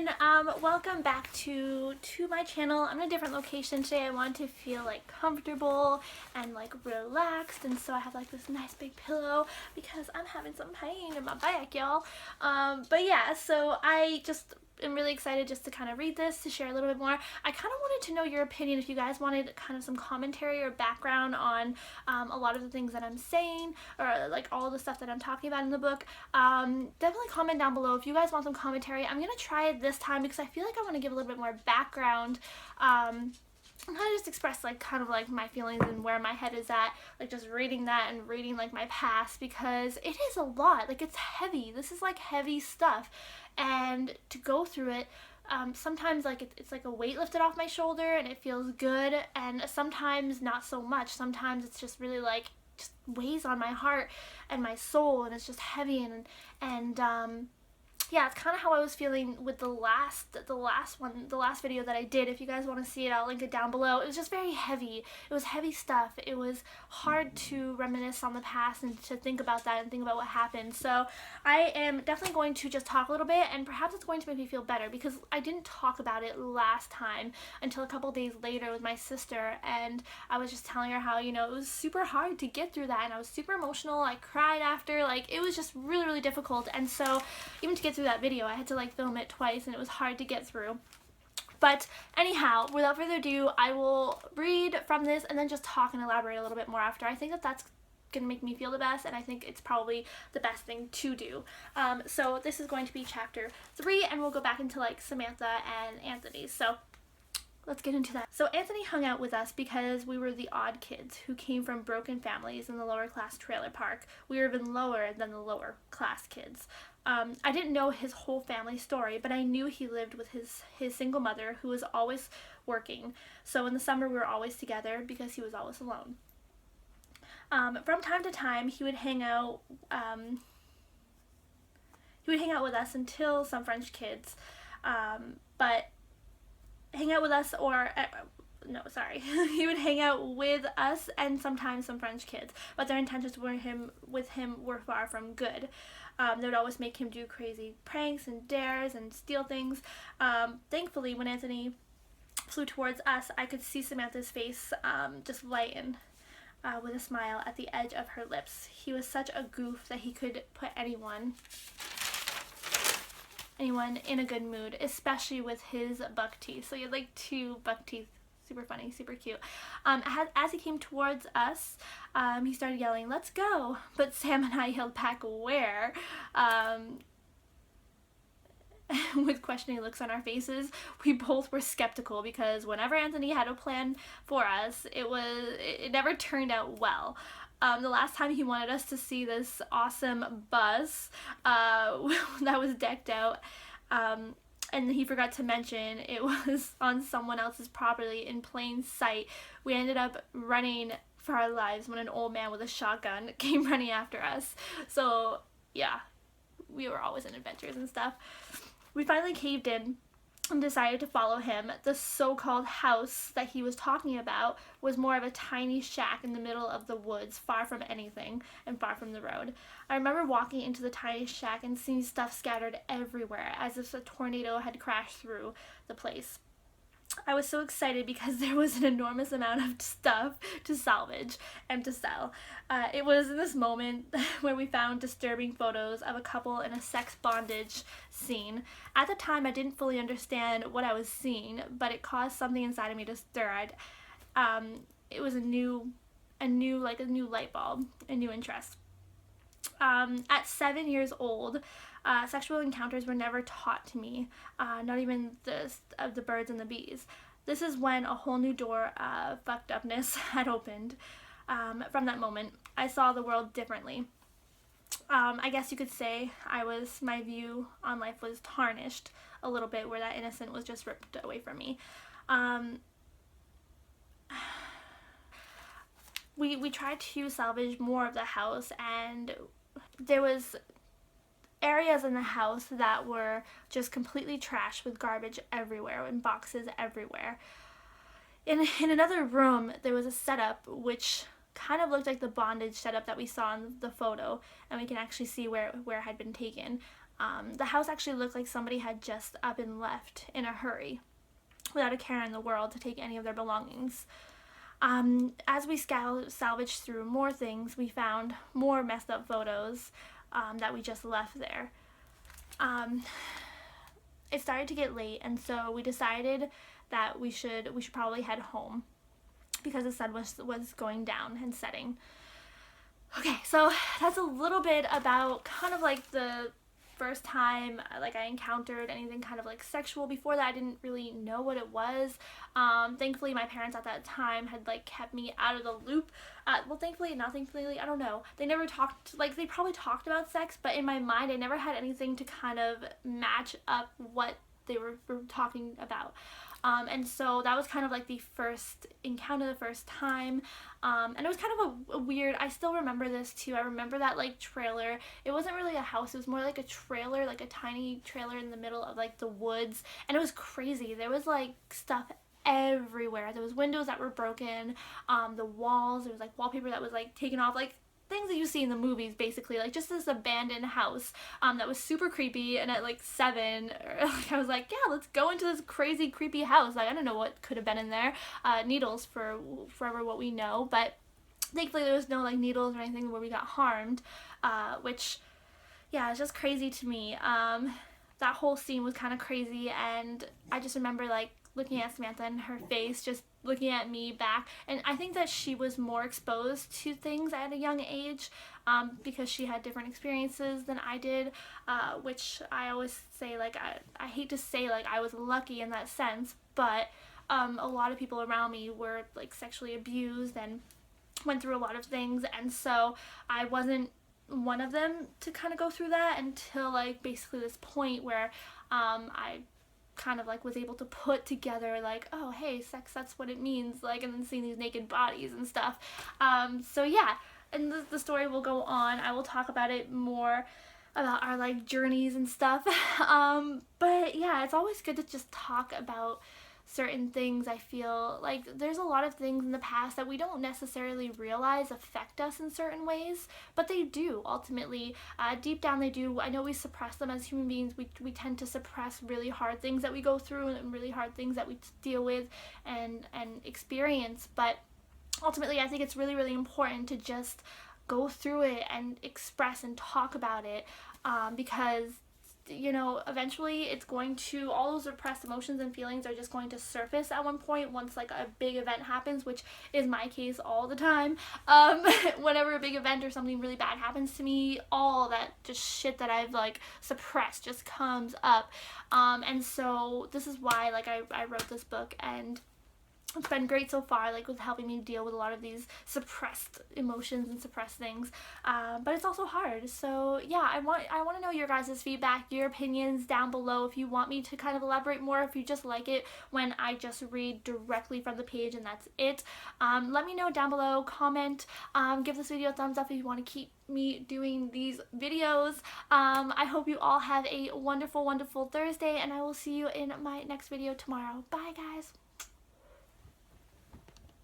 everyone. Welcome back to my channel. I'm in a different location today. I want to feel like comfortable and like relaxed, and so I have like this nice big pillow because I'm having some pain in my back, y'all. But yeah, so I just am really excited just to kind of read this, to share a little bit more. I kind of wanted to know your opinion, if you guys wanted kind of some commentary or background on a lot of the things that I'm saying, or like all the stuff that I'm talking about in the book. Definitely comment down below if you guys want some commentary. I'm gonna try it this time because I feel like I want to give a little bit more background, and kind of just express like kind of like my feelings and where my head is at, like just reading that and reading like my past, because it is a lot. Like, it's heavy. This is like heavy stuff, and to go through it, sometimes like it's like a weight lifted off my shoulder and it feels good, and sometimes not so much. Sometimes it's just really like just weighs on my heart and my soul, and it's just heavy, and yeah, it's kind of how I was feeling with the last video that I did. If you guys want to see it, I'll link it down below. It was just very heavy. It was heavy stuff. It was hard to reminisce on the past and to think about that and think about what happened. So I am definitely going to just talk a little bit, and perhaps it's going to make me feel better, because I didn't talk about it last time until a couple days later with my sister, and I was just telling her how, you know, it was super hard to get through that, and I was super emotional. I cried after. Like, it was just really, really difficult, and so even to get through that video, I had to like film it twice, and it was hard to get through. But anyhow, without further ado, I will read from this and then just talk and elaborate a little bit more after. I think that that's gonna make me feel the best, and I think it's probably the best thing to do. So this is going to be chapter 3, and we'll go back into like Samantha and Anthony. So let's get into that. So Anthony hung out with us because we were the odd kids who came from broken families in the lower class trailer park. We were even lower than the lower class kids. I didn't know his whole family story, but I knew he lived with his single mother, who was always working. So in the summer we were always together because he was always alone. From time to time he would hang out with us until some French kids, but hang out with us or no, sorry. He would hang out with us and sometimes some French kids, but their intentions with him were far from good. They would always make him do crazy pranks and dares and steal things. Thankfully, when Anthony flew towards us, I could see Samantha's face just lighten with a smile at the edge of her lips. He was such a goof that he could put anyone in a good mood, especially with his buck teeth. So he had like 2 buck teeth. Super funny, super cute. As he came towards us, he started yelling, "Let's go!" But Sam and I yelled back, "Where?" With questioning looks on our faces. We both were skeptical, because whenever Anthony had a plan for us, it never turned out well. The last time he wanted us to see this awesome bus that was decked out, and he forgot to mention it was on someone else's property in plain sight. We ended up running for our lives when an old man with a shotgun came running after us. So yeah, we were always in adventures and stuff. We finally caved in and decided to follow him. The so-called house that he was talking about was more of a tiny shack in the middle of the woods, far from anything and far from the road. I remember walking into the tiny shack and seeing stuff scattered everywhere, as if a tornado had crashed through the place. I was so excited because there was an enormous amount of stuff to salvage and to sell. It was in this moment where we found disturbing photos of a couple in a sex bondage scene. At the time, I didn't fully understand what I was seeing, but it caused something inside of me to stir. It was a new light bulb, a new interest. At 7 years old, sexual encounters were never taught to me, not even of the birds and the bees. This is when a whole new door of fucked upness had opened. From that moment, I saw the world differently. I guess you could say my view on life was tarnished a little bit, where that innocence was just ripped away from me. We tried to salvage more of the house, and there was areas in the house that were just completely trashed with garbage everywhere and boxes everywhere. In another room, there was a setup which kind of looked like the bondage setup that we saw in the photo, and we can actually see where it had been taken. The house actually looked like somebody had just up and left in a hurry without a care in the world to take any of their belongings. As we salvaged through more things, we found more messed up photos that we just left there. It started to get late, and so we decided that we should probably head home because the sun was going down and setting. Okay, so that's a little bit about kind of like the first time like I encountered anything kind of like sexual. Before that, I didn't really know what it was. Thankfully my parents at that time had like kept me out of the loop. Well, thankfully, not thankfully, I don't know. They never talked, like they probably talked about sex, but in my mind I never had anything to kind of match up what they were talking about. And so that was kind of like the first encounter, the first time, and it was kind of a weird, I still remember this too. I remember that like trailer. It wasn't really a house, it was more like a trailer, like a tiny trailer in the middle of like the woods, and it was crazy. There was like stuff everywhere. There was windows that were broken, the walls, there was like wallpaper that was like taken off, like things that you see in the movies, basically, like just this abandoned house that was super creepy. And at like 7, I was like, yeah, let's go into this crazy creepy house. Like, I don't know what could have been in there. Needles for forever what we know, but thankfully there was no like needles or anything where we got harmed, which, yeah, it's just crazy to me. That whole scene was kind of crazy, and I just remember like looking at Samantha and her face just looking at me back, and I think that she was more exposed to things at a young age because she had different experiences than I did, which I always say, like, I hate to say like I was lucky in that sense, but a lot of people around me were like sexually abused and went through a lot of things, and so I wasn't one of them to kind of go through that until like basically this point where I kind of like was able to put together like, oh hey, sex, that's what it means, like, and then seeing these naked bodies and stuff. So yeah, and the story will go on. I will talk about it more, about our like journeys and stuff. But yeah, it's always good to just talk about certain things. I feel like there's a lot of things in the past that we don't necessarily realize affect us in certain ways, but they do ultimately. Deep down they do. I know we suppress them as human beings. We tend to suppress really hard things that we go through and really hard things that we deal with and experience, but ultimately I think it's really, really important to just go through it and express and talk about it, because you know, eventually it's going to, all those repressed emotions and feelings are just going to surface at one point once like a big event happens, which is my case all the time. Whenever a big event or something really bad happens to me, all that just shit that I've like suppressed just comes up. And so this is why like I wrote this book, and it's been great so far, like with helping me deal with a lot of these suppressed emotions and suppressed things, but it's also hard. So yeah, I want to know your guys' feedback, your opinions down below, if you want me to kind of elaborate more, if you just like it when I just read directly from the page and that's it. Let me know down below, comment, give this video a thumbs up if you want to keep me doing these videos. I hope you all have a wonderful, wonderful Thursday, and I will see you in my next video tomorrow. Bye guys.